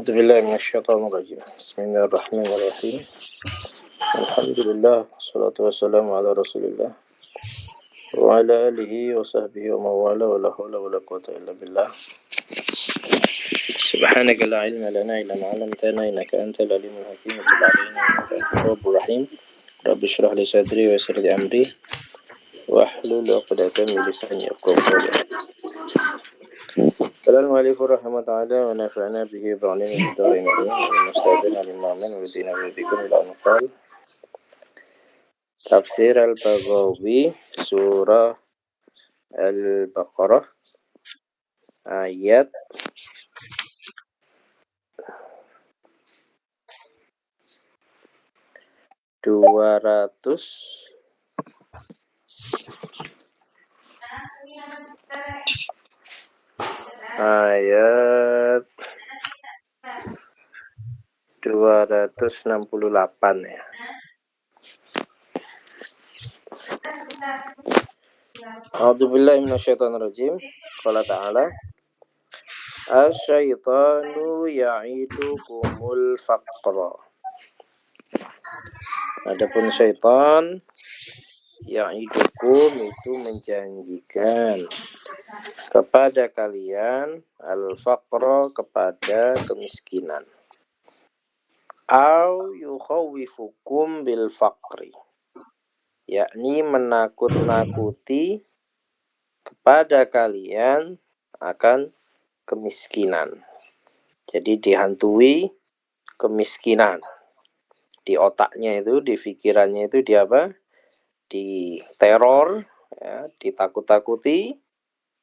A'udzubillahi minasyaitonirrajim. Bismillahirrahmanirrahim. Alhamdulillah, wassalatu wassalamu ala Rasulillah wa ala alihi wa sahbihi wa mawala wa la haula wa la quwwata illa billah. Subhanaka la ilma lana illa ma 'allamtana innaka antal alimul hakim. Tub 'alaina innaka antat tawwabur rahim. Rabbi shrah li sadri wa yassir li amri wahlul 'uqdatam min lisani yafqahu qawli. Qala al-mu'allif rahimahullah wa nafa'na bihi ba'dina min darin wa musta'dina limamin wa dina wa bikum ila anfal. Tafsir al-Baghawi surah Al-Baqarah ayat 200 ayat 268 ya. A'udzubillahi minasyaitonirrajim. Qala ta'ala asyaitanu ya'idukumul faqra. Adapun syaitan ya'idukum itu menjanjikan kepada kalian al-faqra, kepada kemiskinan. Au yukhawifukum bil faqri, yakni menakut-nakuti kepada kalian akan kemiskinan. Jadi dihantui kemiskinan. Di otaknya itu, di pikirannya itu dia apa? Diteror, ya, ditakut-takuti,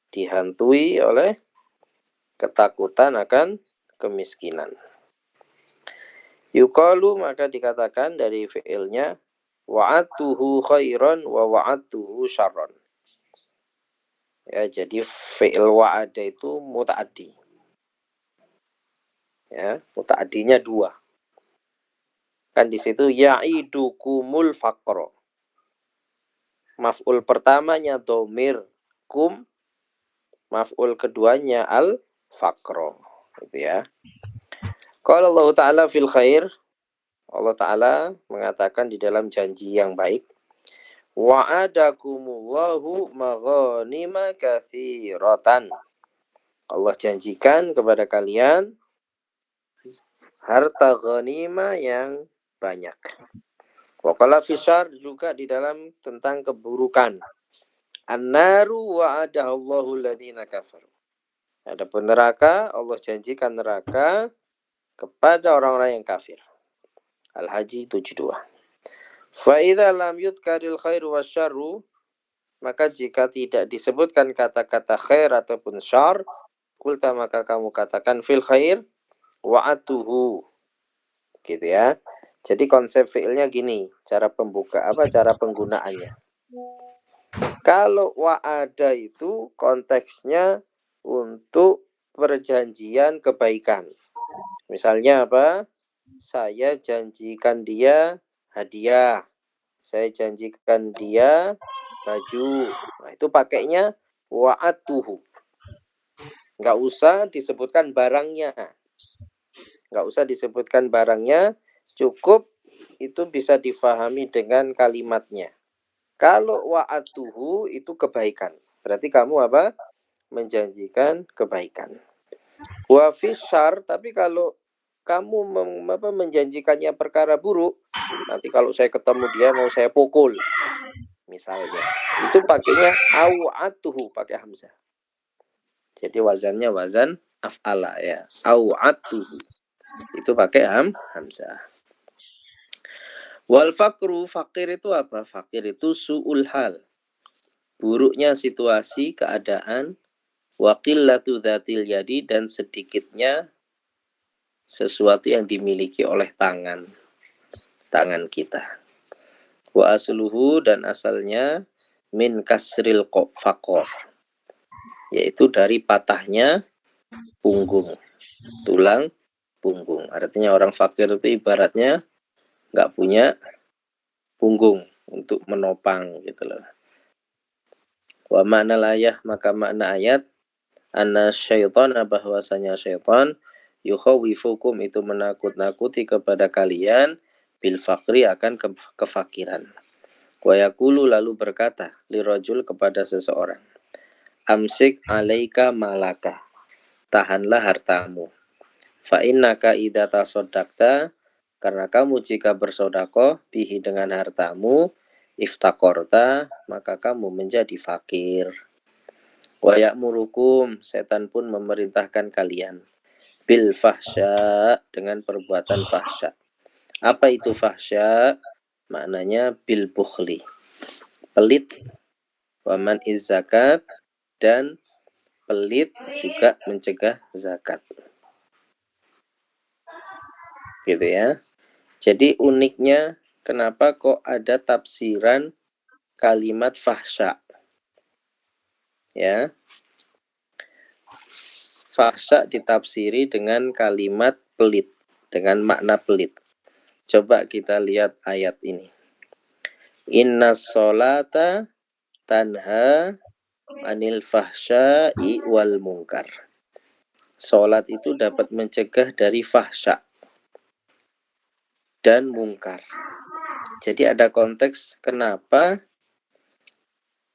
dihantui oleh ketakutan akan kemiskinan. Yuqalu, maka dikatakan dari fi'ilnya wa'atuhu khairan wa wa'atuhu syarran. Ya, jadi fi'il wa'ada itu muta'addi. Ya, muta'addinya 2. Kan di situ ya'idukumul faqra. Maf'ul pertamanya dhamir kum, maf'ul keduanya al-faqra. Gitu ya. Qala Allah Ta'ala fil khair. Allah Ta'ala mengatakan di dalam janji yang baik. Wa'adakumullahu maghanima katsiratan. Allah janjikan kepada kalian harta ghanimah yang banyak. Wa qala fisyar, juga di dalam tentang keburukan. An-naru wa'adahallahu alladhina kafaru. Adapun neraka, Allah janjikan neraka kepada orang-orang yang kafir. Al-Haji 72. Fa idza lam yudkaril khairu wasyarru, maka jika tidak disebutkan kata-kata khair ataupun syar, kulta, maka kamu katakan fil khair wa'atuhu. Gitu ya. Jadi konsep fi'ilnya gini, cara penggunaannya. Kalau wa'ada itu konteksnya untuk perjanjian kebaikan. Misalnya apa? Saya janjikan dia hadiah. Saya janjikan dia baju. Nah, itu pakainya wa'atuhu. Nggak usah disebutkan barangnya. Nggak usah disebutkan barangnya. Cukup itu bisa difahami dengan kalimatnya. Kalau wa'atuhu itu kebaikan. Berarti kamu apa? Menjanjikan kebaikan. Wa fisyar, tapi kalau kamu menjanjikannya perkara buruk, nanti kalau saya ketemu dia mau saya pukul, misalnya. Itu pakainya au'atuhu, pakai hamzah. Jadi wazannya wazan af'ala ya. Au'atuhu. Itu pakai hamzah. Wal fakru, fakir itu apa? Fakir itu su'ul hal. Buruknya situasi, keadaan, wa qillatu dzatil yadi, dan sedikitnya sesuatu yang dimiliki oleh tangan kita. Wa asluhu, dan asalnya min kasril faqor, yaitu dari patahnya punggung, tulang punggung. Artinya orang fakir itu ibaratnya nggak punya punggung untuk menopang gitu loh. Wa makna layah, maka makna ayat anna syaitana, bahwasanya syaitan yukhawifukum, itu menakut-nakuti kepada kalian bil fakri, akan kefakiran. Wa yaqulu, lalu berkata lirajul, kepada seseorang, amsik alaika malaka, tahanlah hartamu. Fa innaka idza tasaddaqta, karena kamu jika bersedekah bihi, dengan hartamu, iftakorta, maka kamu menjadi fakir. Wa ya'murukum, setan pun memerintahkan kalian, bil fahsya, dengan perbuatan fahsya. Apa itu fahsya? Maknanya bil bukhli, pelit, waman zakat, dan pelit juga mencegah zakat. Gitu ya. Jadi uniknya, kenapa kok ada tafsiran kalimat fahsya? Ya. Fahsya ditafsiri dengan kalimat pelit, dengan makna pelit. Coba kita lihat ayat ini. Inna sholata tanha anil fahsya'i wal munkar. Sholat itu dapat mencegah dari fahsya dan mungkar. Jadi ada konteks kenapa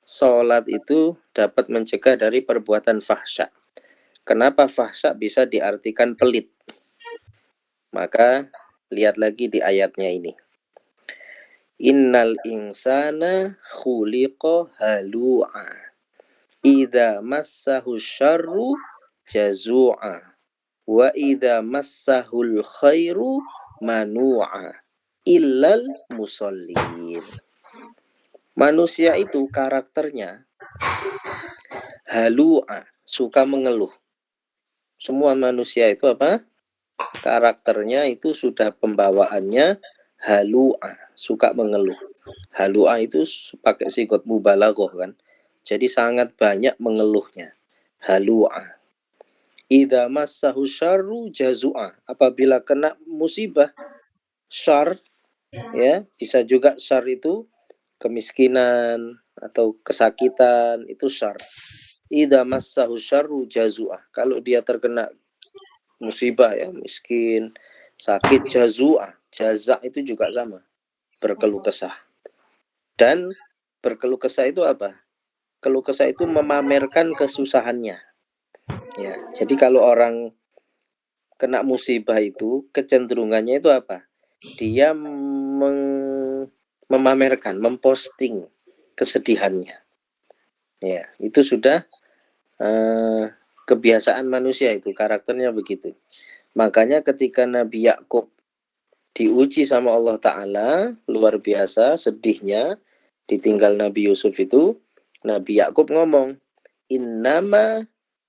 sholat itu dapat mencegah dari perbuatan fahsya. Kenapa fahsya bisa diartikan pelit? Maka lihat lagi di ayatnya ini. Innal insana khuliqa halu'a, idza massahu syarru jazu'a, wa idza massahul khairu manu'a, illal musallin. Manusia itu karakternya halu'a, suka mengeluh. Semua manusia itu apa? Karakternya itu sudah pembawaannya halu'a, suka mengeluh. Halu'a itu pakai sigot mubalaghah kan. Jadi sangat banyak mengeluhnya. Halu'a. Idza massahu syarru jazu'a, apabila kena musibah, syar, ya, bisa juga syar itu kemiskinan atau kesakitan, itu syar. Idza massahu syarru jazu'a, kalau dia terkena musibah, ya, miskin, sakit, jazu'a, jaza itu juga sama, berkeluh kesah. Dan berkeluh kesah itu apa? Keluh kesah itu memamerkan kesusahannya. Ya, jadi kalau orang kena musibah itu kecenderungannya itu apa? Dia memamerkan, memposting kesedihannya. Ya, itu sudah kebiasaan manusia, itu karakternya begitu. Makanya ketika Nabi Yakub diuji sama Allah Ta'ala, luar biasa sedihnya ditinggal Nabi Yusuf itu, Nabi Yakub ngomong, innama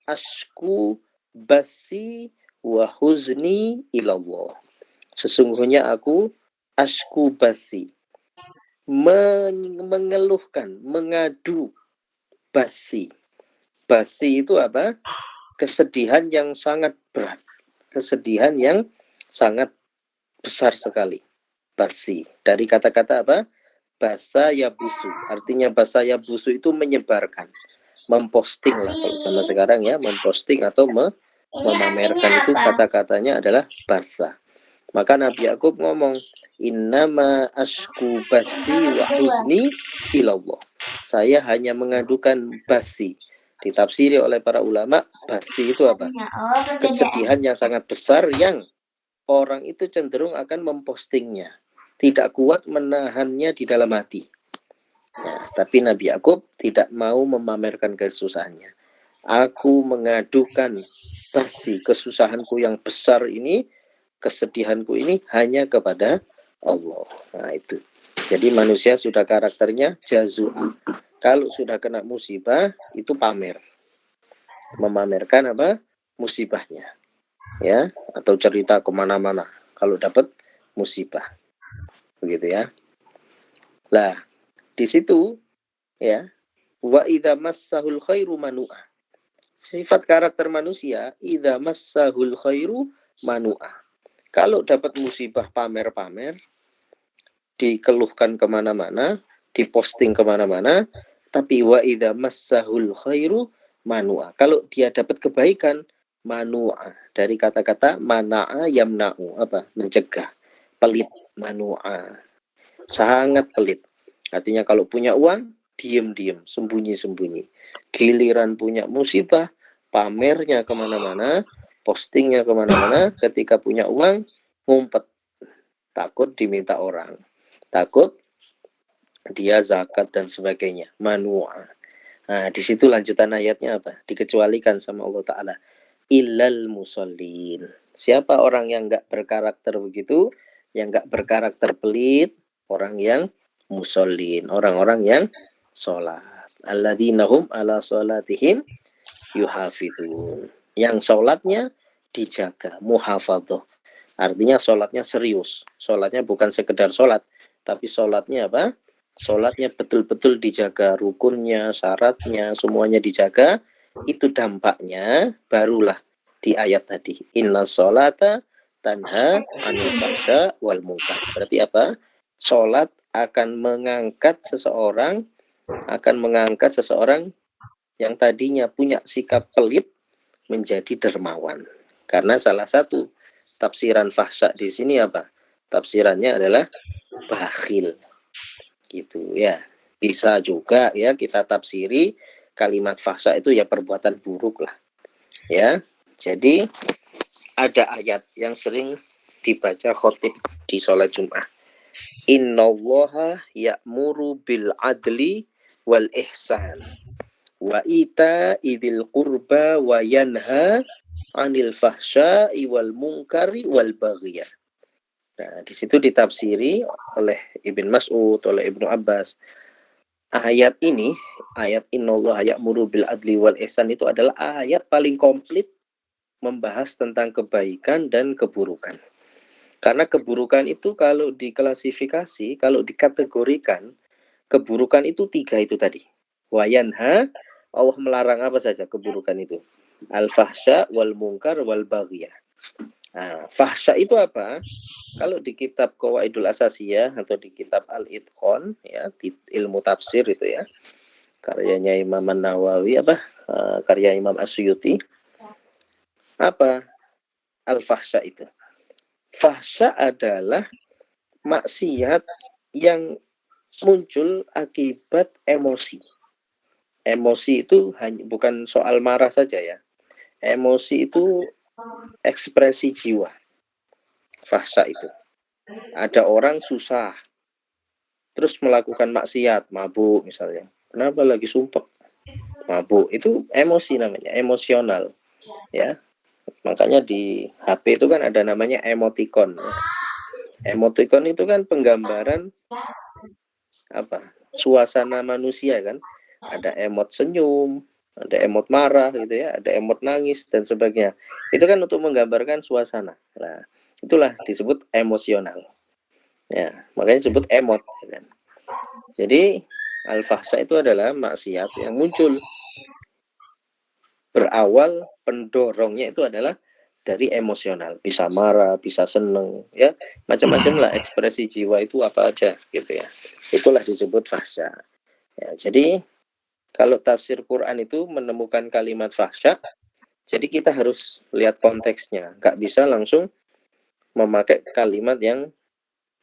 ashku basi wa huzni ilallah. Sesungguhnya aku ashku basi, mengeluhkan, mengadu, basi. Basi itu apa? Kesedihan yang sangat berat, kesedihan yang sangat besar sekali. Basi, dari kata-kata apa? Basa yabusu, artinya basa yabusu itu menyebarkan, memposting lah kalau zaman sekarang ya, memposting atau memamerkan, itu kata-katanya adalah basa. Maka Nabi Yakub ngomong, innama ashku basi wa huzni ilallah. Saya hanya mengadukan basi. Ditafsiri oleh para ulama, basi itu apa? Kesedihan yang sangat besar yang orang itu cenderung akan mempostingnya, tidak kuat menahannya di dalam hati. Ya, tapi Nabi Yakub tidak mau memamerkan kesusahannya. Aku mengadukan basi kesusahanku yang besar ini, kesedihanku ini hanya kepada Allah. Nah itu. Jadi manusia sudah karakternya jazua. Kalau sudah kena musibah itu pamer. Memamerkan apa? Musibahnya. Ya, atau cerita kemana-mana kalau dapat musibah. Begitu ya. Lah, di situ ya, wa idza massahul khairu manu'a. Sifat karakter manusia, idza massahul khairu manu'a. Kalau dapat musibah pamer-pamer, dikeluhkan kemana-mana, diposting kemana-mana, tapi wa idza massahul khairu manu'a. Kalau dia dapat kebaikan, manu'a. Dari kata-kata mana'a yamna'u, apa? Mencegah. Pelit, manu'a. Sangat pelit. Artinya kalau punya uang, diem-diem, sembunyi-sembunyi. Giliran punya musibah, pamernya kemana-mana, postingnya kemana-mana. Ketika punya uang, ngumpet. Takut diminta orang. Takut dia zakat dan sebagainya. Manu'a. Nah, di situ lanjutan ayatnya apa? Dikecualikan sama Allah Ta'ala. Illal musallin. Siapa orang yang enggak berkarakter begitu? Yang enggak berkarakter pelit? Orang yang musallin. Orang-orang yang sholat. Alladzina hum ala sholatihim yuhafidun. Yang sholatnya dijaga. Muhafadhah. Artinya sholatnya serius. Sholatnya bukan sekedar sholat. Tapi sholatnya apa? Sholatnya betul-betul dijaga, rukunnya, syaratnya, semuanya dijaga. Itu dampaknya barulah di ayat tadi. Inna sholata tanha anil fahsya wal munkar. Berarti apa? Sholat akan mengangkat seseorang yang tadinya punya sikap pelit menjadi dermawan. Karena salah satu tafsiran fahsya di sini apa? Tafsirannya adalah bakhil. Gitu ya. Bisa juga ya kita tafsiri kalimat fahsya itu ya perbuatan buruk lah. Ya. Jadi ada ayat yang sering dibaca khotib di sholat Jumat. Innallaha ya'muru bil adli wal ihsan wa ita idil qurba wa yanha anil fahsya'i wal munkari wal baghiyah. Nah, di situ ditafsiri oleh Ibn Mas'ud, oleh Ibnu Abbas. Ayat ini, ayat innallaha ya'muru bil adli wal ihsan itu adalah ayat paling komplit membahas tentang kebaikan dan keburukan. Karena keburukan itu kalau diklasifikasi, kalau dikategorikan, keburukan itu 3 itu tadi. Wa yanha, Allah melarang apa saja keburukan itu? Al-fahsya wal munkar wal baghiyah. Nah, fahsya itu apa? Kalau di kitab Qawaidul Asasiyah atau di kitab Al-Itqan ya, di ilmu tafsir itu ya. Karyanya Imam An-Nawawi karya Imam As-Suyuti. Apa al-fahsya itu? Fahsya adalah maksiat yang muncul akibat emosi. Emosi itu bukan soal marah saja ya. Emosi itu ekspresi jiwa. Fahsya itu. Ada orang susah, terus melakukan maksiat, mabuk misalnya. Kenapa lagi sumpek? Mabuk. Itu emosi namanya, emosional. Ya. Makanya di HP itu kan ada namanya emoticon. Emoticon itu kan penggambaran suasana manusia kan. Ada emot senyum, ada emot marah gitu ya, ada emot nangis dan sebagainya. Itu kan untuk menggambarkan suasana. Nah, itulah disebut emosional. Ya, makanya disebut emot kan. Jadi al-fahsya itu adalah maksiat yang muncul berawal pendorongnya itu adalah dari emosional, bisa marah, bisa seneng, ya macam-macam lah ekspresi jiwa itu apa aja gitu ya. Itulah disebut fahsya. Ya, jadi kalau tafsir Quran itu menemukan kalimat fahsya, jadi kita harus lihat konteksnya, nggak bisa langsung memakai kalimat yang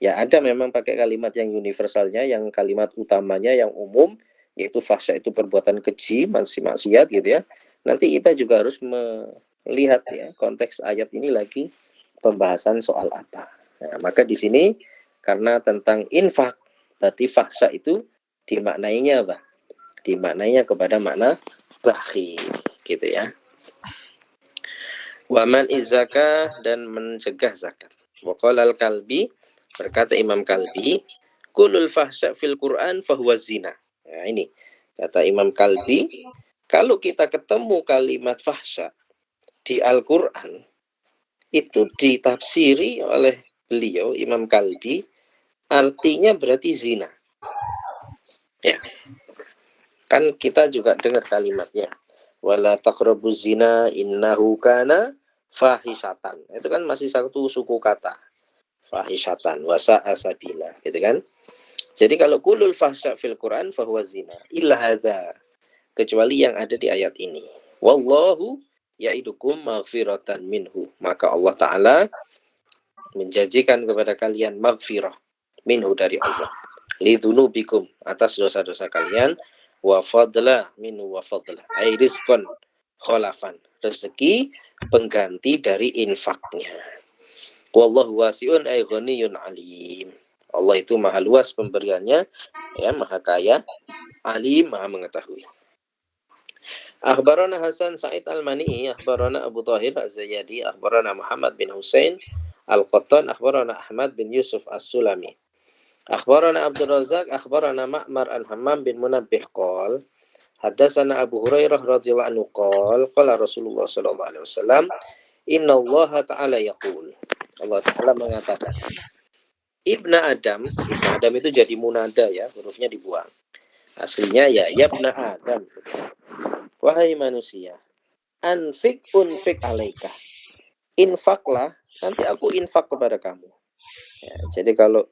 ya ada memang pakai kalimat yang universalnya, yang kalimat utamanya yang umum yaitu fahsya itu perbuatan keji, maksiat gitu ya. Nanti kita juga harus melihat ya konteks ayat ini lagi pembahasan soal apa. Nah, maka di sini karena tentang infak, berarti fahsya itu dimaknainya apa? Dimaknainya kepada makna bakhil, gitu ya. Waman izzakah, dan mencegah zakat. Waqalal Kalbi, berkata Imam Kalbi, kulul fahsya fil Quran fahuwa zina. Nah, ini kata Imam Kalbi, kalau kita ketemu kalimat fahsya di Al-Quran, itu ditafsiri oleh beliau Imam Kalbi, artinya berarti zina. Ya, kan kita juga dengar kalimatnya, wala taqrabuz zina innahu kana fahisatan. Itu kan masih satu suku kata, fahisatan wasa asabila, gitu kan. Jadi kalau kulul fahsya fil Quran fahuwa zina illa hadza, kecuali yang ada di ayat ini, wallahu ya'idukum maghfiratan minhu, maka Allah Ta'ala menjanjikan kepada kalian maghfirah minhu, dari Allah, lidzunubikum, atas dosa-dosa kalian, wa fadla minhu wa fadla ay rizqan kholafan, rezeki pengganti dari infaknya. Wallahu wasi'un ay ghaniyun alim, Allah itu maha luas pemberiannya, ya, maha kaya, alim, maha mengetahui. Akhbarana Hasan Sa'id Al-Mani'i, akhbarana Abu Thahir Az-Zayyadi, akhbarana Muhammad bin Husain Al-Qattan, akhbarana Ahmad bin Yusuf As-Sulami, akhbarana Abdul Razak, akhbarana Ma'mar Al-Hammam bin Munabbih qol, haddatsana Abu Hurairah radhiyallahu anhu qol, qala Rasulullah sallallahu alaihi wasallam, inna Allah ta'ala yaqul, Allah Ta'ala mengatakan, Ibna Adam itu jadi munada ya, hurufnya dibuang. Aslinya ya Ibna Adam, wahai manusia, anfik unfik alaika, infaklah, nanti aku infak kepada kamu. Ya, jadi kalau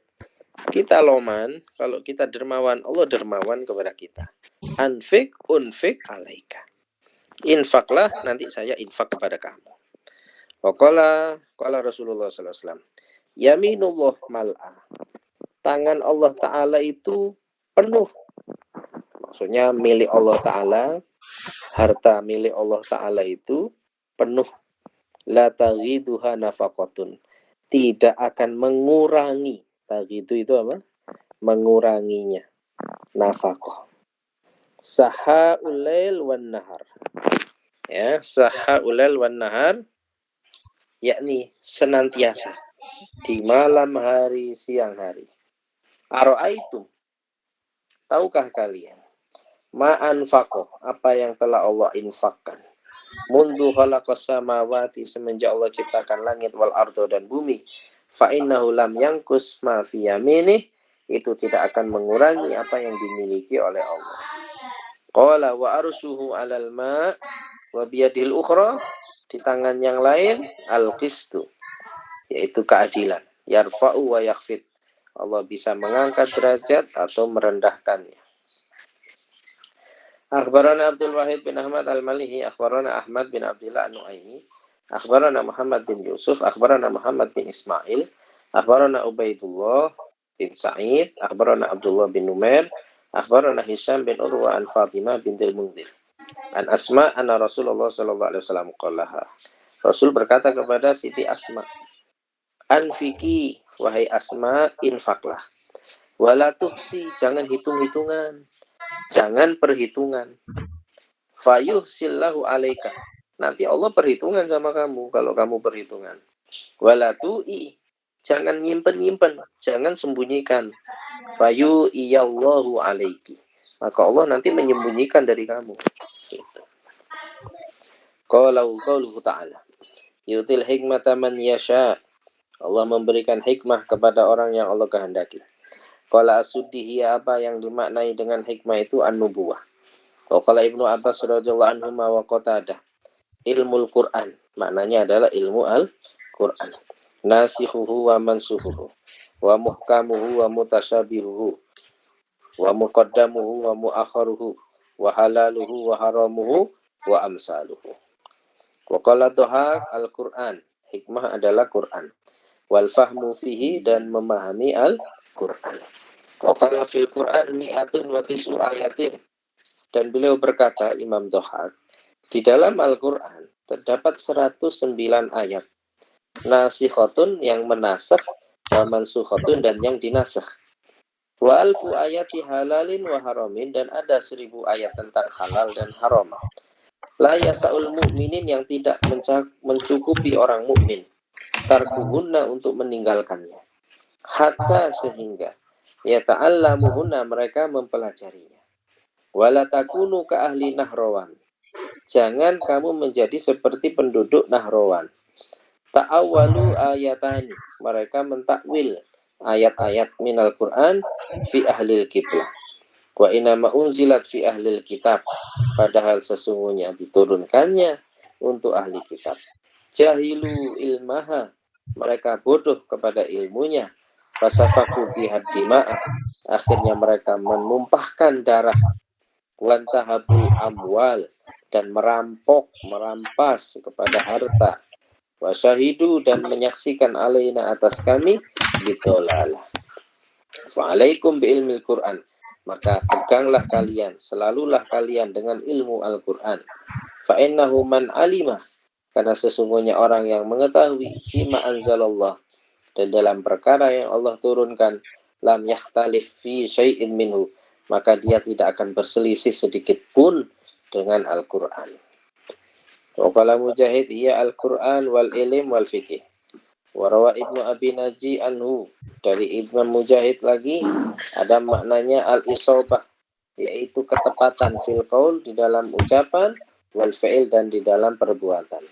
kita loman, kalau kita dermawan, Allah dermawan kepada kita. Anfik unfik alaika, infaklah, nanti saya infak kepada kamu. Waqala Rasulullah sallallahu alaihi wasallam, yaminullah mal'a, tangan Allah Ta'ala itu penuh. Maksudnya milik Allah Ta'ala, harta milik Allah Ta'ala itu penuh. La taghiduha nafaqatun, tidak akan mengurangi. Taghidu itu apa? Menguranginya, nafaqah. Sahaul lail wan nahar, ya, sahaul lail wan nahar, yakni senantiasa di malam hari siang hari. Ara'aitum, tahukah kalian, ma anfaqah, apa yang telah Allah infakkan, mundu khalaqas samawati, semenjak Allah ciptakan langit, wal ardo, dan bumi, fa innahu lam yangkus ma fi yaminih, itu tidak akan mengurangi apa yang dimiliki oleh Allah. Qala wa arsuhu 'alal ma wa biyadil ukhra, di tangan yang lain al-qistu, yaitu keadilan, yarfa'u wa yakhfid, Allah bisa mengangkat derajat atau merendahkannya. Akhbarana Abdul Wahid bin Ahmad Al-Malihi, akhbarana Ahmad bin Abdullah An-Nu'aimi, akhbarana Muhammad bin Yusuf, akhbarana Muhammad bin Ismail, akhbarana Ubaidullah bin Sa'id, akhbarana Abdullah bin Numair, akhbarana Hisham bin Urwa an Fatimah bintil Munzir, an Asma anna Rasulullah sallallahu alaihi wasallam qallaha, Rasul berkata kepada Siti Asma, anfiki, wahai Asma, infaklah, wala tuhsi, jangan hitung-hitungan, jangan perhitungan, fayuhsillahu alaika, nanti Allah perhitungan sama kamu kalau kamu perhitungan, wala tu'i, jangan nyimpen-nyimpen, jangan sembunyikan, fayu'iyallahu alaiki, maka Allah nanti menyembunyikan dari kamu. Gitu. Qauluhu ta'ala, yutil hikmata man yasha, Allah memberikan hikmah kepada orang yang Allah kehendaki. Qala as-suddi, apa yang dimaknai dengan hikmah itu an-nubuwah. Qala Ibnu Abbas radhiyallahu anhu wa Qatadah, ilmul Quran, maknanya adalah ilmu al-Quran. Nasikhuhu wa mansuhuhu, wa muhkamuhu wa mutasyabihuhu, wa muqaddamuhu wa muakharuhu, wa halaluhu wa haramuhu wa amsaluhu. Wa qala Dhahak, al-Quran, hikmah adalah Quran. Wal fahmu fihi, dan memahami Al-Quran. Wa qala fil Quran mi'atun wa tis'u ayatin, dan beliau berkata, Imam Dhahak, di dalam Al-Quran terdapat 109 ayat. nasikhatun yang menasakh, wa mansukhatun dan yang dinasakh. Wa alfu ayati halalin wa haramin, dan ada 1000 ayat tentang halal dan haram. La yasaul mu'minin, yang tidak mencukupi orang mukmin tarkuhunna untuk meninggalkannya. Hatta sehingga ya ta'allamuhunna mereka mempelajarinya. Wala takunu ka ahli Nahrawan, jangan kamu menjadi seperti penduduk Nahrawan. Ta'awwalu ayatani, mereka mentakwil ayat-ayat minal Quran fi ahlil kiblah. Wa inama unzilat fi ahlil kitab, padahal sesungguhnya diturunkannya untuk ahli kitab. Jahilu ilmaha, mereka bodoh kepada ilmunya. Fasafaku bihad dima'ah, akhirnya mereka menumpahkan darah. Wantahabul amwal, dan merampas kepada harta. Wasyahidu, dan menyaksikan alaina atas kami bitolalah. Fa'alaikum bi'ilmil Qur'an, maka peganglah kalian, selalulah kalian dengan ilmu Al-Quran. Fa'innahu man alimah, karena sesungguhnya orang yang mengetahui fima anzalallah, dan dalam perkara yang Allah turunkan, lam yakhtalif fi syai'in minhu, maka dia tidak akan berselisih sedikit pun dengan Al-Quran. Waqala Mujahid, hiya Al-Quran wal ilim wal fikih. Warawa Ibnu Abi Naji anhu, dari Ibnu Mujahid lagi ada maknanya al-isobah, yaitu ketepatan fil qaul, di dalam ucapan, wal fi'il, dan di dalam perbuatan.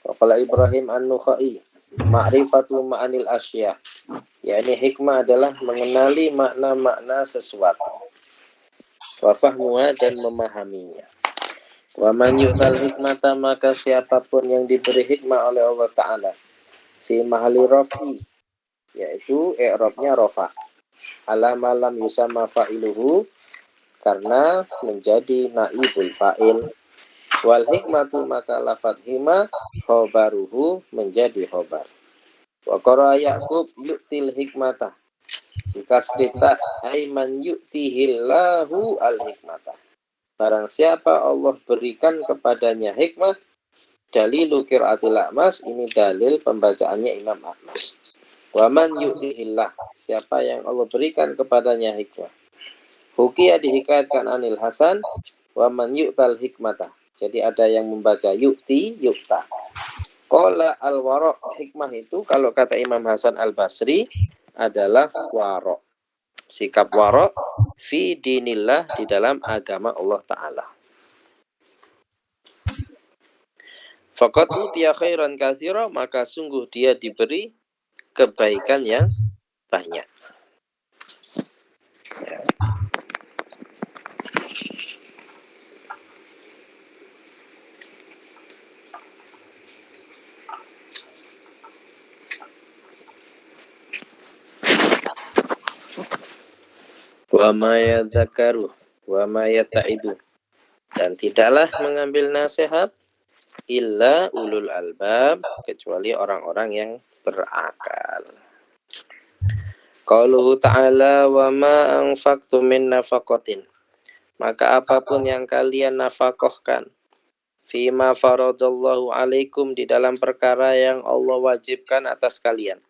Waqala Ibrahim an-Nukhai, ma'rifatu ma'anil asya, yakni hikmah adalah mengenali makna-makna sesuatu, wa fahmuha, dan memahaminya. Wa man yu'tal hikmata, maka siapapun yang diberi hikmah oleh Allah Ta'ala, fi mahali raf'i, yaitu i'rabnya rafa, ala malam yusama fa'iluhu, karena menjadi naibul fa'il. Wal hikmatu, maka lafadz hima khobaruhu, menjadi khobar. Wa qara Ya'qub yu'til hikmata bikasrita ayman yu'tihillahu al hikmata, barang siapa Allah berikan kepadanya hikmah. Dalilu qiraatil A'mas, ini dalil pembacaannya Imam A'mas. Wa man yu'tihillah, siapa yang Allah berikan kepadanya hikmah. Hukiya, dihikayatkan anil Hasan, wa man yu'tal hikmata, jadi ada yang membaca yu'ti, yu'ta. Qala al-wara', hikmah itu kalau kata Imam Hasan al-Basri adalah wara', sikap wara' fi dinillah, di dalam agama Allah Ta'ala. Faqad utiya khairan katsira, maka sungguh dia diberi kebaikan yang banyak. Ya. Wa ma yadzakaru wa ma yata'idu, dan tidaklah mengambil nasihat illa ulul albab, kecuali orang-orang yang berakal. Qauluhu ta'ala, wa ma anfaqtum min nafaqatin, maka apapun yang kalian nafkahkan, fima faradallahu alaikum, di dalam perkara yang Allah wajibkan atas kalian.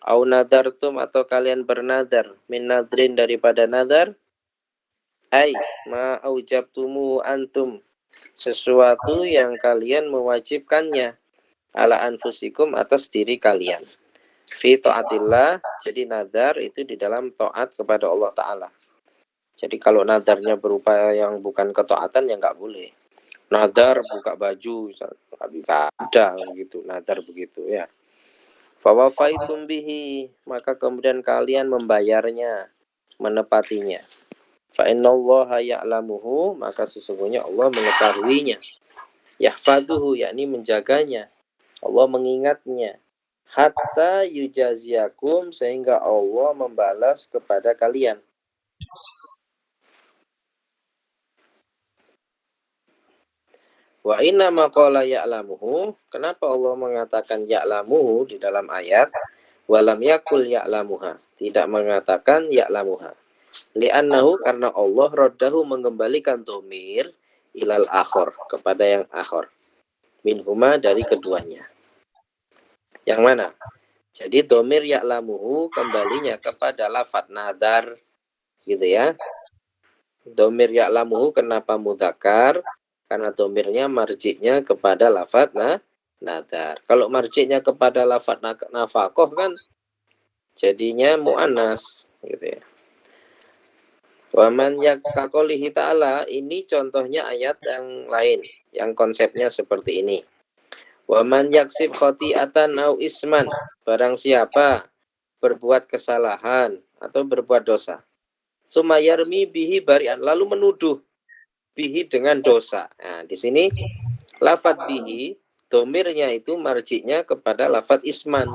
Au nadartum, atau kalian bernadar, min nadrin, daripada nadar, ai ma aujabtumu antum, sesuatu yang kalian mewajibkannya, ala anfusikum, atas diri kalian, fi taatillah, jadi nadar itu di dalam taat kepada Allah Ta'ala. Jadi kalau nadarnya berupa yang bukan ketaatan, ya nggak boleh. Nadar buka baju, nggak bisa ada gitu, nadar begitu ya. Fawafaitum bihi, maka kemudian kalian membayarnya, menepatinya. Fa innallaha ya'lamuhu, maka sesungguhnya Allah mengetahuinya. Yahfaduhu, yakni menjaganya, Allah mengingatnya. Hatta yujaziakum, sehingga Allah membalas kepada kalian. Wa inna maqala ya'lamuhu, kenapa Allah mengatakan ya'lamuhu di dalam ayat, walam yakul ya'lamuha, tidak mengatakan ya'lamuha. Li'annahu, karena Allah raddahu, mengembalikan dhamir ilal akhor, kepada yang akhor, minhuma, dari keduanya. Yang mana? Jadi domir ya'lamuhu kembalinya kepada lafadz nadar, gitu ya. Domir ya'lamuhu kenapa mudzakkar? Karena domirnya marji'nya kepada lafadz nadar. Kalau marji'nya kepada lafadz nafaqoh kan jadinya mu'annas, gitu ya. Waman yakaqolihi ta'ala, ini contohnya ayat yang lain, yang konsepnya seperti ini. Waman yaksib khoti'atan au isman, barang siapa berbuat kesalahan atau berbuat dosa. Sumayarmi bihi bari'an, lalu menuduh bihi dengan dosa. Nah, di sini lafadz bihi, domirnya itu marji'nya kepada lafadz isman,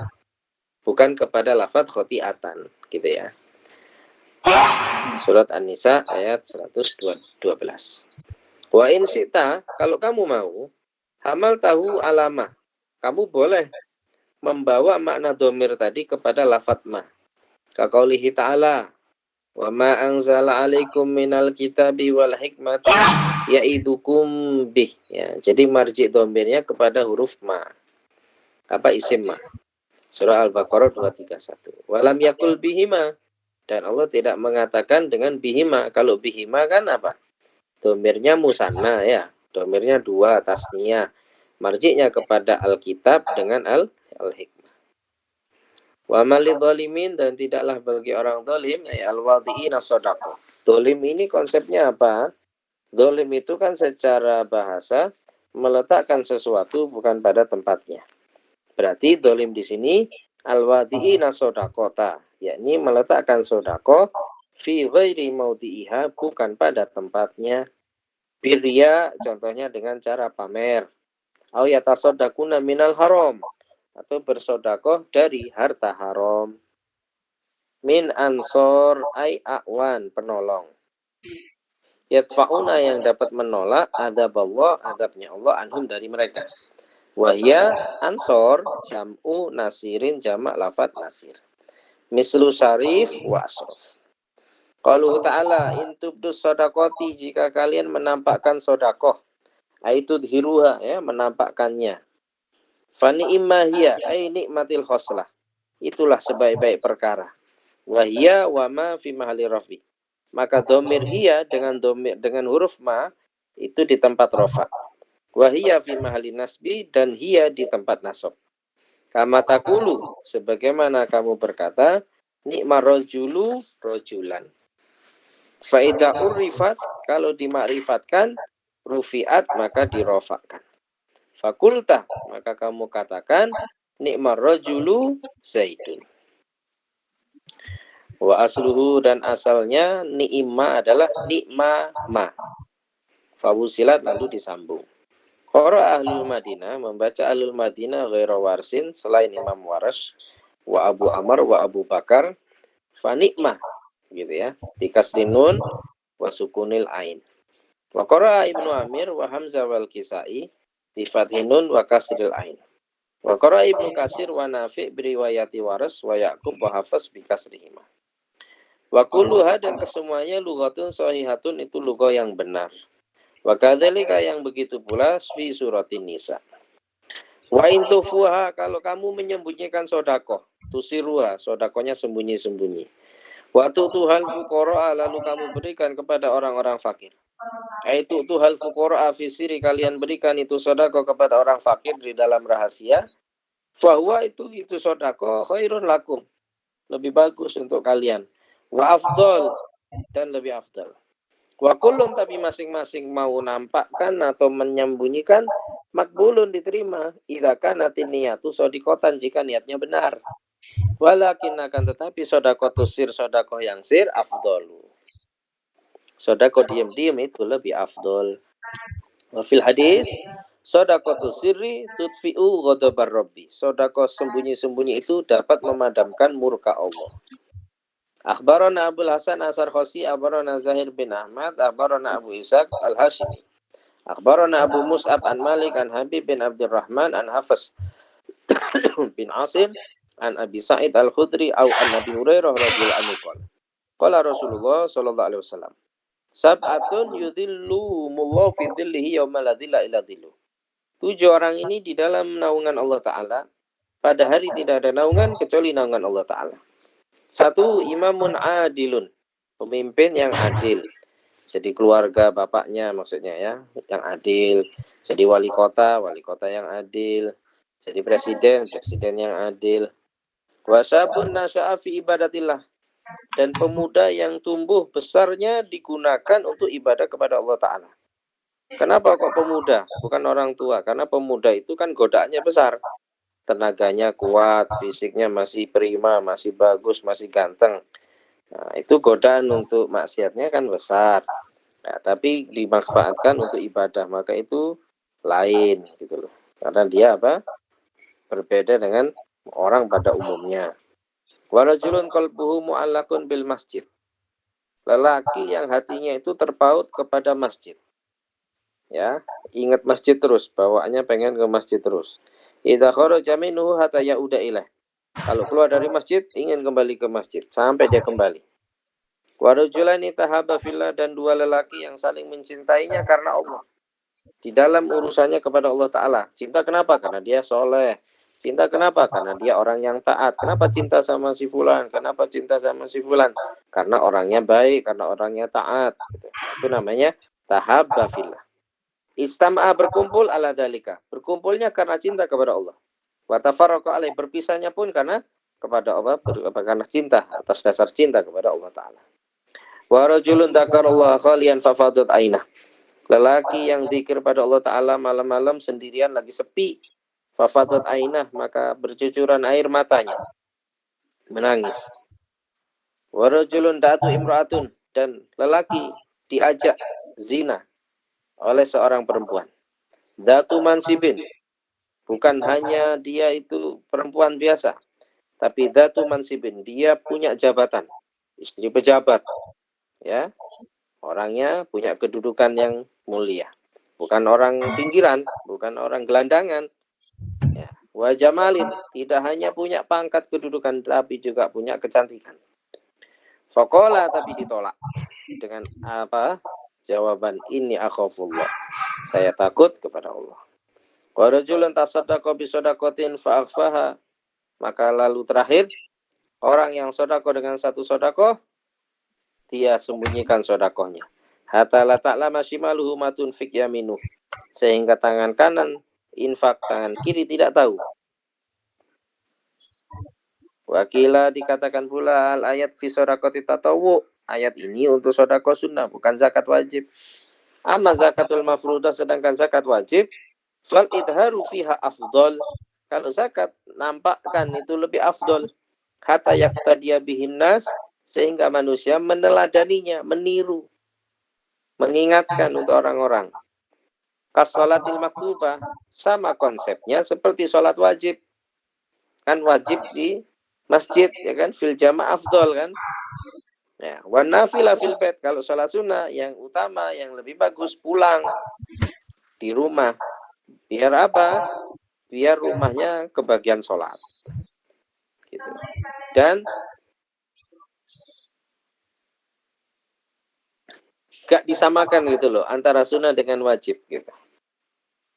bukan kepada lafadz khoti'atan, gitu ya. Surat An-Nisa ayat 112. Wa in sita, kalau kamu mau, hamal tahu alamah, kamu boleh membawa makna domir tadi kepada lafadz ma. Kaqaulihi ta'ala, wa ma anzala alaikum minal kitabi wal hikmati ya'idukum bih. Ya, jadi marji' domirnya kepada huruf ma. Apa isim ma? Surah Al-Baqarah 231. Walam yakul bihima, dan Allah tidak mengatakan dengan bihima. Kalau bihima kan apa? Domirnya musanna ya. Domirnya dua, tasniyah. Marji'nya kepada Alkitab dengan al-hikmah. Wa malid dhalimin, dan tidaklah bagi orang zalim ay al-wadhi'ina shadaqah. Zalim ini konsepnya apa? Zalim itu kan secara bahasa meletakkan sesuatu bukan pada tempatnya. Berarti zalim di sini al-wadhi'ina shadaqata, yakni meletakkan sedekah fi ghairi maudhi'iha, bukan pada tempatnya. Birya, contohnya dengan cara pamer. Au yatasaddaquna minal haram, atau bersedekah dari harta haram. Min ansor ay awan, penolong. Yadfa'una, yang dapat menolak adab Allah, adabnya Allah, anhum, dari mereka. Wahya ansor jam'u nasirin, jamak lafadz nasir. Mislu syarif wa asraf. Qaluhu ta'ala, in tubdus shadaqati, jika kalian menampakkan sedekah, aitu dhiruha, ya, menampakkannya. Fani imahiyya ay nikmatil khoslah, itulah sebaik-baik perkara. Wahia wa ma fi mahali rafi, maka domir hiya dengan huruf ma itu di tempat rofa. Wahia fi mahali nasbi, dan hiya di tempat nasab. Kama taqulu, sebagaimana kamu berkata, nikmar rajulu rajulan. Faida urrifat, kalau dimakrifatkan, rufiat, maka dirofakkan. Fakultah, maka kamu katakan, nikmar rajulu zaidun. Wa asluhu, dan asalnya ni'ma adalah ni'ma ma. Fawusilat, lalu disambung. Qara ahlul Madinah, membaca ahlul Madinah ghaira warsin, selain Imam Warash, wa Abu Amr wa Abu Bakar, fa ni'mah, gitu ya, bikasrin nun wa sukunil ain. Wa qara Ibnu Amir wa Hamzah wal Kisai bi fathin nun wa kasril ain. Wa qara Ibnu Katsir wa Nafi' bi riwayati Waras wa Yaqub wa Hafs bi kasrihima. Wa kulluha, dan kesemuanya lughatun sahihatun, itu lugah yang benar. Wa kadzalika, yang begitu pula fi suratin Nisa. Wa in tufuha, kalau kamu menyembunyikan sedekah, tusiruha, sedekahnya sembunyi-sembunyi. Wa tu'tuhal fuqara, lalu kamu berikan kepada orang-orang fakir. Aitu tuhal fuqara fi sirri, kalian berikan itu sedekah kepada orang fakir di dalam rahasia. Fahuwa, itu sedekah khairun lakum, lebih bagus untuk kalian. Wa afdal, dan lebih afdal. Wa kullum, tapi masing-masing mau nampakkan atau menyembunyikan, makbulun, diterima. Idza kanatin niyatu shadiqatan, jika niatnya benar. Walakin, akan tetapi, shadaqatus sir, sedekah yang sir, afdalu. Sedekah diam-diam itu lebih afdal. Wa fil hadis, shadaqatus sirri tudfi'u ghadabar rabbi, sedekah sembunyi-sembunyi itu dapat memadamkan murka Allah. Akhbarana Abul Hasan As-Sarkhasi, akhbarana Zahir bin Ahmad, akhbarana Abu Ishaq Al-Hashimi, akhbarana Abu Mus'ab an Malik an Habib bin Abdurrahman an Hafs bin Asim an Abi Sa'id Al-Khudri au an Nabi Hurairah radhiyallahu anhu qala Rasulullah sallallahu alaihi wasallam, sab'atun yudhilluhumullahu fi dhillihi yauma la dhilla illa dhilluh. 7 orang ini di dalam naungan Allah Ta'ala pada hari tidak ada naungan kecuali naungan Allah Ta'ala. Satu, imamun adilun, pemimpin yang adil. Jadi keluarga bapaknya maksudnya ya, yang adil. Jadi wali kota yang adil. Jadi presiden yang adil. Wasabun nasya'a fi ibadatillah. Dan pemuda yang tumbuh besarnya digunakan untuk ibadah kepada Allah Ta'ala. Kenapa kok pemuda? Bukan orang tua. Karena pemuda itu kan godaannya besar. Tenaganya kuat, fisiknya masih prima, masih bagus, masih ganteng. Nah, itu godaan untuk maksiatnya kan besar. Nah, tapi dimanfaatkan untuk ibadah, maka itu lain gitu loh. Karena dia apa? Berbeda dengan orang pada umumnya. Warajulun qalbuhu mu'allaqun bil masjid. Lelaki yang hatinya itu terpaut kepada masjid. Ya, ingat masjid terus, bawaannya pengen ke masjid terus. Idza kharaja minhu hatta yauda ilaih. Kalau keluar dari masjid ingin kembali ke masjid sampai dia kembali. Wa rajulani tahaba fillah, dan dua lelaki yang saling mencintainya karena Allah. Di dalam urusannya kepada Allah Ta'ala. Cinta kenapa? Karena dia soleh. Cinta kenapa? Karena dia orang yang taat. Kenapa cinta sama si fulan? Kenapa cinta sama si fulan? Karena orangnya baik, karena orangnya taat. Gitu. Itu namanya tahabba fillah. Istama'a, berkumpul ala dalika. Berkumpulnya karena cinta kepada Allah. Wa tafarraqa alaih, berpisahnya pun karena kepada Allah, karena cinta, atas dasar cinta kepada Allah Ta'ala. Wa rajulun dzakarallaha khalian fafadat ainah. Lelaki yang zikir pada Allah Ta'ala malam-malam sendirian lagi sepi. Fafadat ainah, maka bercucuran air matanya. Menangis. Wa rajulun da'atu imra'atun, dan lelaki diajak zina oleh seorang perempuan. Dzatu mansibin, bukan hanya dia itu perempuan biasa, tapi dzatu mansibin, dia punya jabatan, istri pejabat, ya, orangnya punya kedudukan yang mulia, bukan orang pinggiran, bukan orang gelandangan. Ya. Wa jamalin, tidak hanya punya pangkat kedudukan, tapi juga punya kecantikan. Faqala, tapi ditolak dengan apa? Jawaban, inni akhafullah, saya takut kepada Allah. Wa rajulun tasaddaqa bi shadaqatin fa akhfaha, maka lalu terakhir, orang yang sedekah dengan satu sedekah, dia sembunyikan sedekahnya. Hatta la ta'lama shimaluhu ma tunfiq yaminuh, sehingga tangan kanan infak, tangan kiri tidak tahu. Wakila, dikatakan pula al ayat fi shadaqati tatawwu, ayat ini untuk sedekah sunnah, bukan zakat wajib. Amma zakatul mafruḍah, sedangkan zakat wajib, fal idharu fiha afdol, kalau zakat nampakkan itu lebih afdol. Hatta yaqtadiya bihin nas, sehingga manusia meneladaninya, meniru, mengingatkan untuk orang-orang. Kas sholatil maktubah, sama konsepnya seperti sholat wajib. Kan wajib di masjid, ya kan, fil jamaah afdol kan. Ya, wa nafila fil bait, kalau sholat sunnah yang utama, yang lebih bagus pulang di rumah. Biar apa? Biar rumahnya kebagian sholat. Gitu. Dan gak disamakan gitu loh antara sunnah dengan wajib gitu.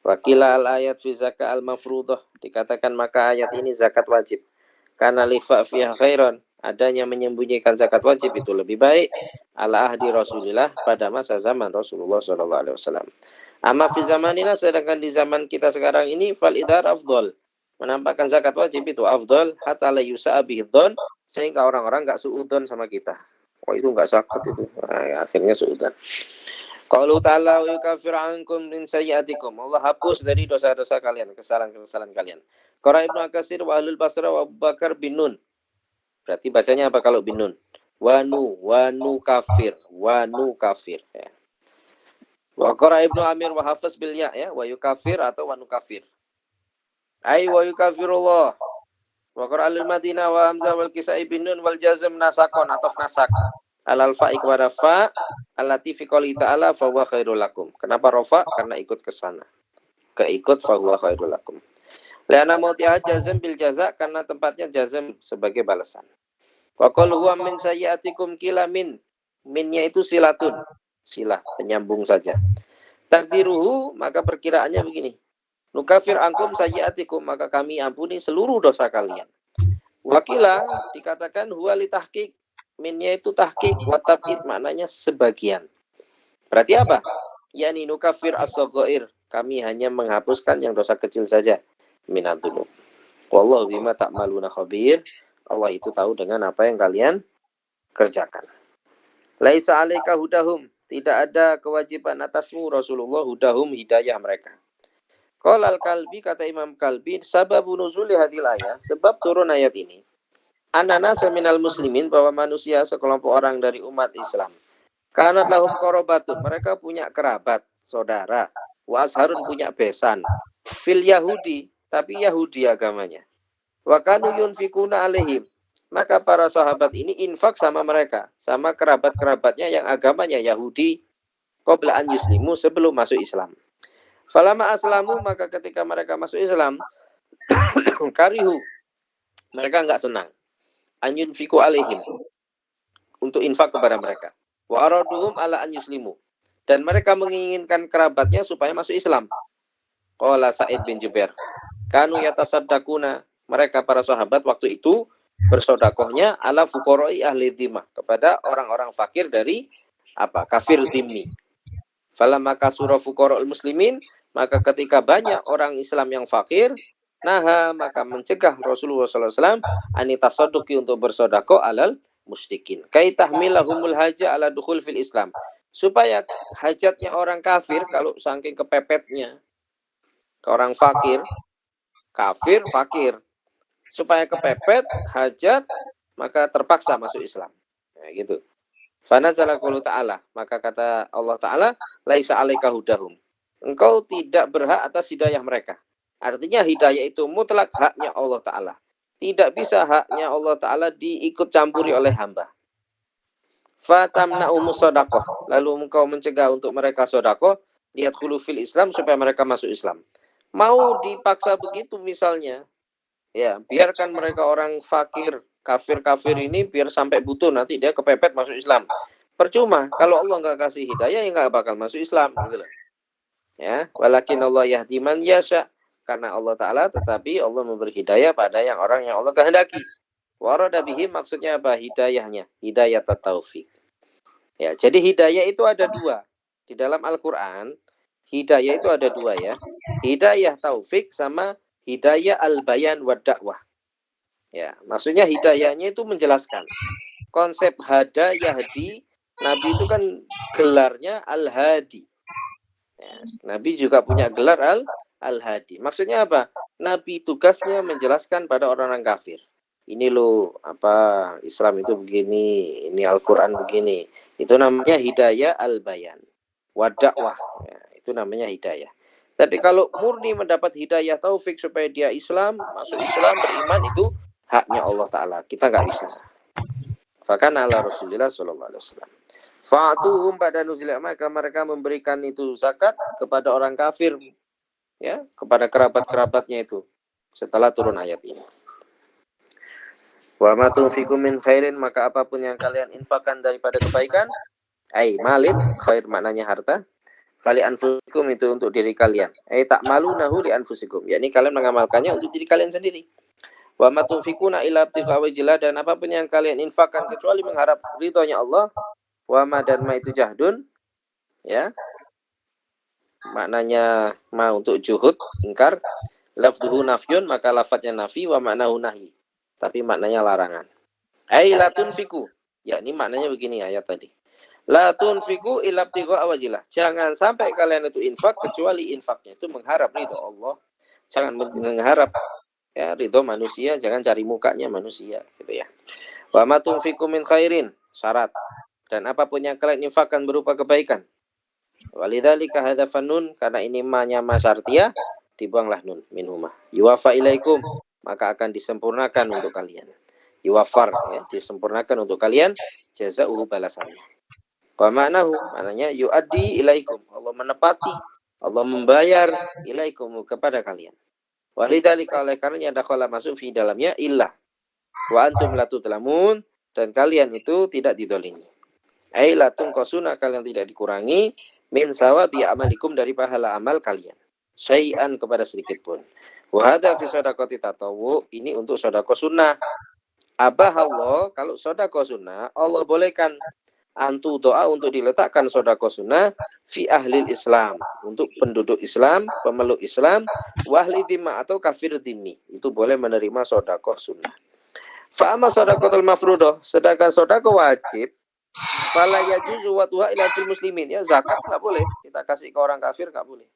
Wakila al ayat fi zakat al mafruḍah, dikatakan maka ayat ini zakat wajib. Karena lifa fiha khairan, adanya menyembunyikan zakat wajib itu lebih baik ala ahdi Rasulillah, pada masa zaman Rasulullah SAW. Amma fi zamanina, sedangkan di zaman kita sekarang ini, fal idhar afdol, menampakkan zakat wajib itu afdol, hatta la yusa'a bihidon, sehingga orang-orang gak suudon sama kita. Oh itu gak zakat itu, nah, akhirnya suudon. Qalu ta'ala wa yukafir ankum min sayyi'atikum, Allah hapus dari dosa-dosa kalian, kesalahan-kesalahan kalian. Qara Ibnu Katsir wa Ahlul Basra wa Abu Bakar bin Nun. Berarti bacanya apa kalau bin Nun? Wanu kafir ya. Wa qara Ibnu Amir wa Hafiz bil ya, wa yukafir atau wanu kafir. Ai wa yukafirullah. Wa qara al-Madinah wa Hamzah wal Kisai bin Nun wal Jazm nasakon, atau nasak. Al-alfa ikwara fa allati fi qouli ta'ala fa huwa khairul lakum. Kenapa rafa? Karena ikut ke sana. Keikut fa huwa khairul lakum. Liana mautiha jazm bil jaza, karena tempatnya jazm sebagai balasan. Wa qul huwa min sayyi'atikum kila min. Minnya itu silatun. Silah, penyambung saja. Takdiruhu, maka perkiraannya begini. Nukafir angkum sayyiatikum, maka kami ampuni seluruh dosa kalian. Wakila dikatakan huwa li tahqiq, minnya itu tahqiq, wa tab'id maknanya sebagian. Berarti apa? Yani nukafir as-saghair, kami hanya menghapuskan yang dosa kecil saja. Minadzunub. Wallahu bima ta'maluna khabir. Allah itu tahu dengan apa yang kalian kerjakan. Laisa 'alaika hudahum, tidak ada kewajiban atasmu Rasulullah hudahum, hidayah mereka. Qala al-Kalbi, kata Imam Kalbi, sababun nuzuli hadhil ayat, sebab turun ayat ini. Anana seminal muslimin, bahwa manusia sekelompok orang dari umat Islam. Karena lahum qarabatun, mereka punya kerabat, saudara. Wa asharun, punya besan. Fil Yahudi, tapi Yahudi agamanya. Wa kanu yunfikuna alaihim, maka para sahabat ini infak sama mereka, sama kerabat-kerabatnya yang agamanya Yahudi, qabla an yuslimu, sebelum masuk Islam. Falama aslamu, maka ketika mereka masuk Islam, karihu, mereka enggak senang. An yunfiku alaihim, untuk infak kepada mereka. Wa araduhum ala an yuslimu, dan mereka menginginkan kerabatnya supaya masuk Islam. Qala Sa'id bin Jubair, kanu yatasaddaquna, mereka para sahabat waktu itu bersodakohnya ala fuqara'i ahli dhimah, kepada orang-orang fakir dari apa? Kafir dhimmi. Falamma kasura fuqara'ul muslimin, maka ketika banyak orang Islam yang fakir, naha, maka mencegah Rasulullah SAW anitasadduqi, untuk bersodakoh alal musyrikin. Kai tahmilahumul haja ala dukhul fil Islam, supaya hajatnya orang kafir, kalau saking kepepetnya ke orang fakir, kafir, fakir, supaya kepepet hajat, maka terpaksa masuk Islam. Nah, gitu. Fanazala qulu ta'ala, maka kata Allah Ta'ala, laisa 'alaika hudahum, engkau tidak berhak atas hidayah mereka. Artinya hidayah itu mutlak haknya Allah Ta'ala. Tidak bisa haknya Allah Ta'ala diikut campuri oleh hamba. Fatamna'umus shadaqah, lalu engkau mencegah untuk mereka sedekah, liyadkhulu fil Islam, supaya mereka masuk Islam. Mau dipaksa begitu misalnya, ya biarkan mereka orang fakir, kafir-kafir ini biar sampai butuh, nanti dia kepepet masuk Islam. Percuma, kalau Allah nggak kasih hidayah, ya nggak bakal masuk Islam, gitu loh. Ya, walakin Allah yahdi man yasha, karena Allah Ta'ala, tetapi Allah memberi hidayah pada yang orang yang Allah kehendaki. Warada bihim, maksudnya apa? Hidayahnya, hidayah taufik. Ya, jadi hidayah itu ada dua. Di dalam Al-Quran, hidayah itu ada dua ya. Hidayah taufik sama hidayah al-bayan wa dakwah. Ya, maksudnya hidayahnya itu menjelaskan. Konsep hada yahdi, Nabi itu kan gelarnya al-hadi. Ya, Nabi juga punya gelar al-hadi. Maksudnya apa? Nabi tugasnya menjelaskan pada orang-orang kafir. Ini loh, apa, Islam itu begini, ini Al-Quran begini. Itu namanya hidayah al-bayan wa dakwah. Ya, itu namanya hidayah. Tapi kalau murni mendapat hidayah taufik supaya dia Islam, masuk Islam, beriman, itu haknya Allah Ta'ala. Kita nggak bisa. Bahkan ala Rasulullah SAW. Fa'atuhum pada nuzil, maka mereka memberikan itu zakat kepada orang kafir, ya, kepada kerabat-kerabatnya itu, setelah turun ayat ini. Wa ma tunfiqu min khairin, maka apapun yang kalian infakkan daripada kebaikan, ai malin, khair maknanya harta, fali anfusikum, itu untuk diri kalian. Tak malu nahu li anfusikum, yakni kalian mengamalkannya untuk diri kalian sendiri. Wa ma tunfiquna illa ibtigha wajhillah, dan apapun yang kalian infakkan kecuali mengharap ridhonya Allah. Wa ma, dan ma itu jahdun, ya, maknanya ma untuk juhud, ingkar. Lafduhu nafyun, maka lafadznya nafi, wa maknahu nahi, tapi maknanya larangan. Ai la tunfiqu, yakni maknanya begini ayat tadi. La tunfiqu illa ibtigha wajhillah, jangan sampai kalian itu infak kecuali infaknya itu mengharap ridho Allah. Jangan mengharap, ya, ridho manusia, jangan cari mukanya manusia, gitu ya. Wa ma tunfiqu min khairin, syarat, dan apapun yang kalian infakkan berupa kebaikan. Walidzalika hadzafan nun, karena ini ma-nya ma syartiyah, dibuanglah nun minhumah. Yuwafa ilaikum, maka akan disempurnakan untuk kalian. Yuwafar, ya, disempurnakan untuk kalian, jazauhu, balasannya. Wa ma'nahu, maknanya yuaddi ilaikum, Allah menepati, Allah membayar ilaikum, kepada kalian. Walidzalika, oleh karenanya dakhala, masuk fi dalamnya illah. Wa antum la tudlamun, dan kalian itu tidak didolimi. Ai la tunqasuna, kalian tidak dikurangi min sawabi amalikum, dari pahala amal kalian. syai'an kepada sedikit pun. Wa hadza fi shadaqati tatawwu, ini untuk sedekah sunnah. Abahallah, kalau sedekah sunnah Allah bolehkan antu doa untuk diletakkan sedekah sunnah fi ahlil Islam, untuk penduduk Islam, pemeluk Islam, wahli dhimma atau kafir dhimmi, itu boleh menerima sedekah sunnah. Fa amma sedekahul mafruḍah, sedangkan sedekah wajib, fala yajuzu watuha ila fil muslimin, ya zakat enggak boleh kita kasih ke orang kafir, enggak boleh.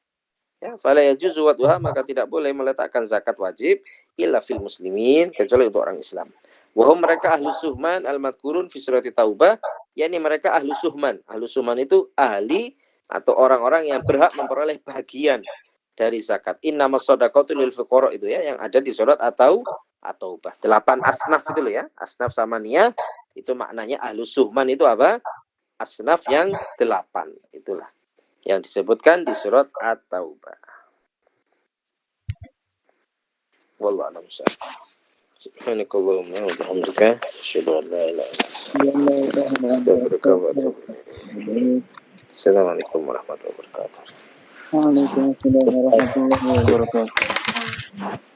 Ya, fala yajuzu watuha, maka tidak boleh meletakkan zakat wajib illa fil muslimin, kecuali untuk orang Islam. Wahum mereka ahlu suhman al-madkurun fi surati Taubah, yakni mereka ahlu suhman. Ahlu suhman itu ahli atau orang-orang yang berhak memperoleh bagian dari zakat. Innamas shadaqatu lil fuqara, itu ya yang ada di surat At-Taubah. 8 asnaf itu loh ya. Asnaf sama niyah itu maknanya ahlu suhman itu apa? Asnaf yang 8. Itulah yang disebutkan di surat At-Taubah. Wallahu a'lam. Subhanakallahumma wa bihamdika asyhadu an la ilaha illa anta astaghfiruka wa atubu ilaik. Assalamualaikum warahmatullahi wabarakatuh. Waalaikumsalam warahmatullahi wabarakatuh.